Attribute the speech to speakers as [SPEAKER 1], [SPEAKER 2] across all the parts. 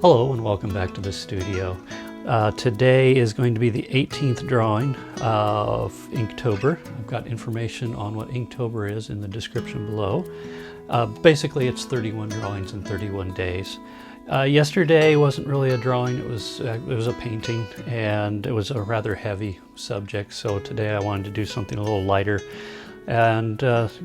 [SPEAKER 1] Hello and welcome back to the studio. Today is going to be the 18th drawing of Inktober. I've got information on what Inktober is in the description below. Basically it's 31 drawings in 31 days. Yesterday wasn't really a drawing, it was a painting, and it was a rather heavy subject, so today I wanted to do something a little lighter, and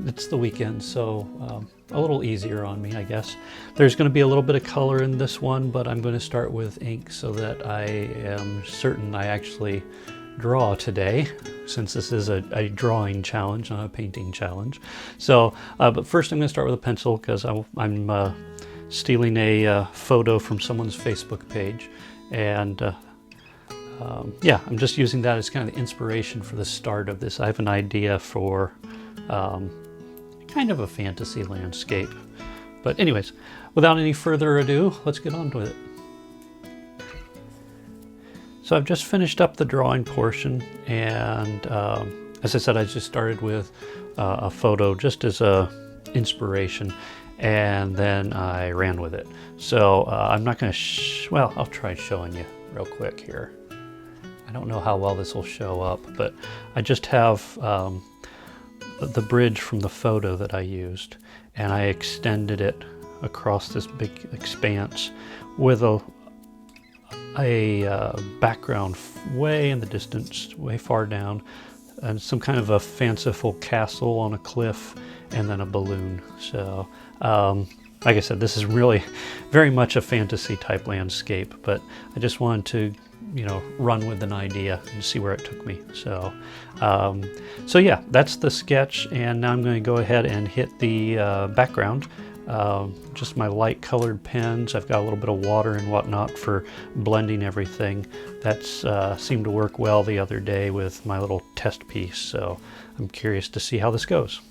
[SPEAKER 1] it's the weekend, so a little easier on me, I guess. There's going to be a little bit of color in this one, but I'm going to start with ink so that I am certain I actually draw today, since this is a drawing challenge, not a painting challenge. So, but first I'm going to start with a pencil because I'm stealing a photo from someone's Facebook page, and yeah, I'm just using that as kind of the inspiration for the start of this. I have an idea for kind of a fantasy landscape. But anyways, without any further ado, let's get on with it. So I've just finished up the drawing portion, and as I said, I just started with a photo just as a inspiration, and then I ran with it. So I'm not going to, well, I'll try showing you real quick here. I don't know how well this will show up, but I just have the bridge from the photo that I used, and I extended it across this big expanse with a background way in the distance, way far down, and some kind of a fanciful castle on a cliff, and then a balloon. So like I said, this is really very much a fantasy type landscape, but I just wanted to, you know, run with an idea and see where it took me. So so yeah, that's the sketch, and now I'm going to go ahead and hit the background. Just my light colored pens. I've got a little bit of water and whatnot for blending everything. That's seemed to work well the other day with my little test piece, so I'm curious to see how this goes.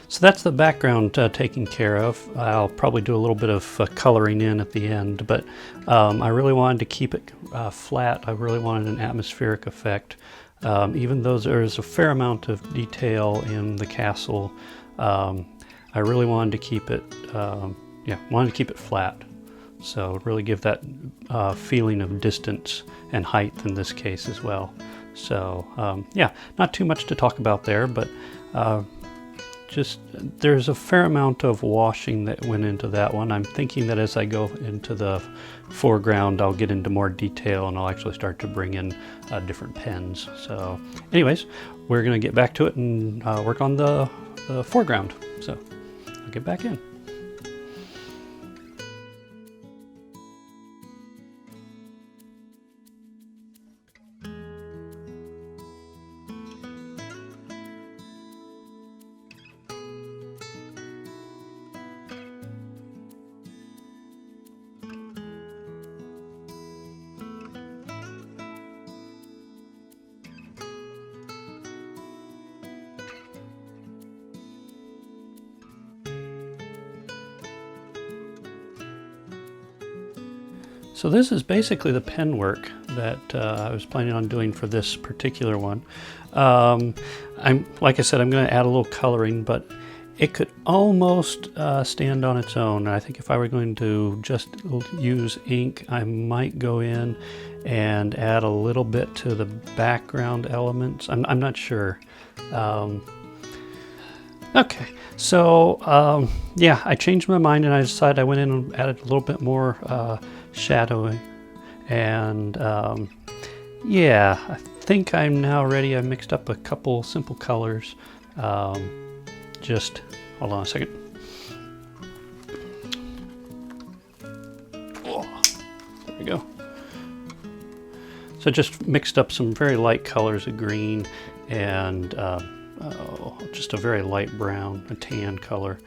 [SPEAKER 1] So that's the background taken care of. I'll probably do a little bit of coloring in at the end, but I really wanted to keep it flat. I really wanted an atmospheric effect. Even though there's a fair amount of detail in the castle, I really wanted to keep it, wanted to keep it flat. So really give that feeling of distance and height in this case as well. So yeah, not too much to talk about there, but just there's a fair amount of washing that went into that one. I'm thinking that as I go into the foreground, I'll get into more detail and I'll actually start to bring in different pens. So anyways, we're going to get back to it and work on the foreground. So I'll get back in. So this is basically the pen work that I was planning on doing for this particular one. Like I said, I'm going to add a little coloring, but it could almost stand on its own. I think if I were going to just use ink, I might go in and add a little bit to the background elements. I'm not sure. Okay, so yeah, I changed my mind and I decided I went in and added a little bit more shadowing, and yeah, I think I'm now ready. I mixed up a couple simple colors. Just hold on a second. Oh, there we go. So just mixed up some very light colors of green and just a very light brown, a tan color.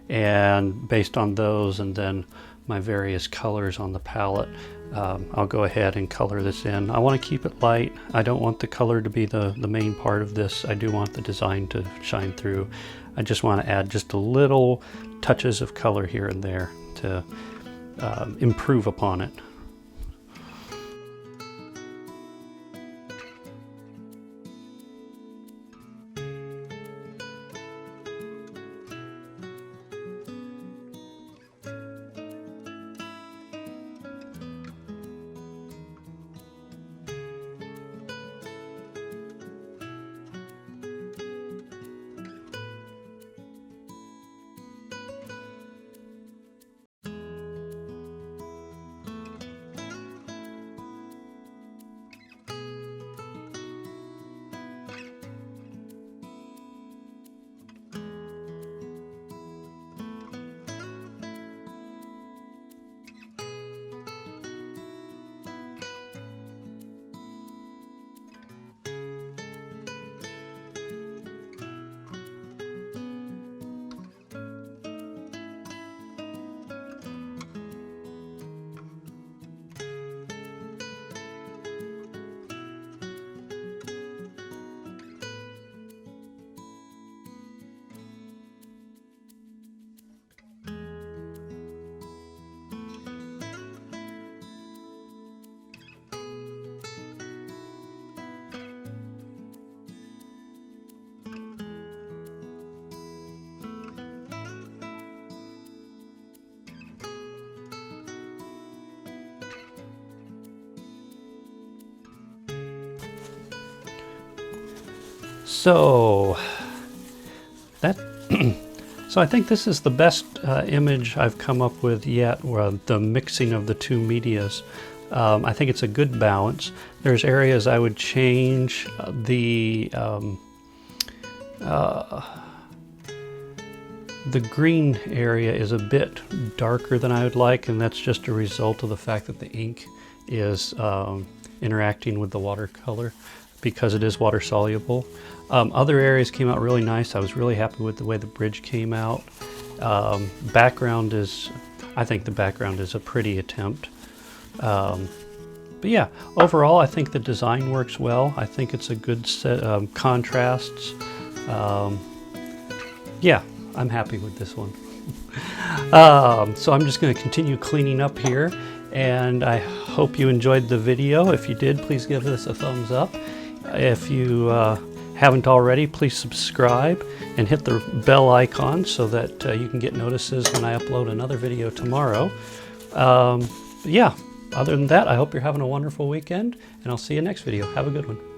[SPEAKER 1] And based on those and then my various colors on the palette, I'll go ahead and color this in. I want to keep it light. I don't want the color to be the main part of this. I do want the design to shine through. I just want to add just a little touches of color here and there to improve upon it. So that so I think this is the best image I've come up with yet, where the mixing of the two medias. I think it's a good balance. There's areas I would change. The green area is a bit darker than I would like, and that's just a result of the fact that the ink is interacting with the watercolor because it is water soluble. Other areas came out really nice. I was really happy with the way the bridge came out. Background is, I think the background is a pretty attempt. But yeah, overall I think the design works well. I think it's a good set of contrasts. Yeah, I'm happy with this one. So I'm just going to continue cleaning up here, and I hope you enjoyed the video. If you did, please give this a thumbs up. If you haven't already, please subscribe and hit the bell icon so that you can get notices when I upload another video tomorrow. Yeah, other than that, I hope you're having a wonderful weekend, and I'll see you next video. Have a good one.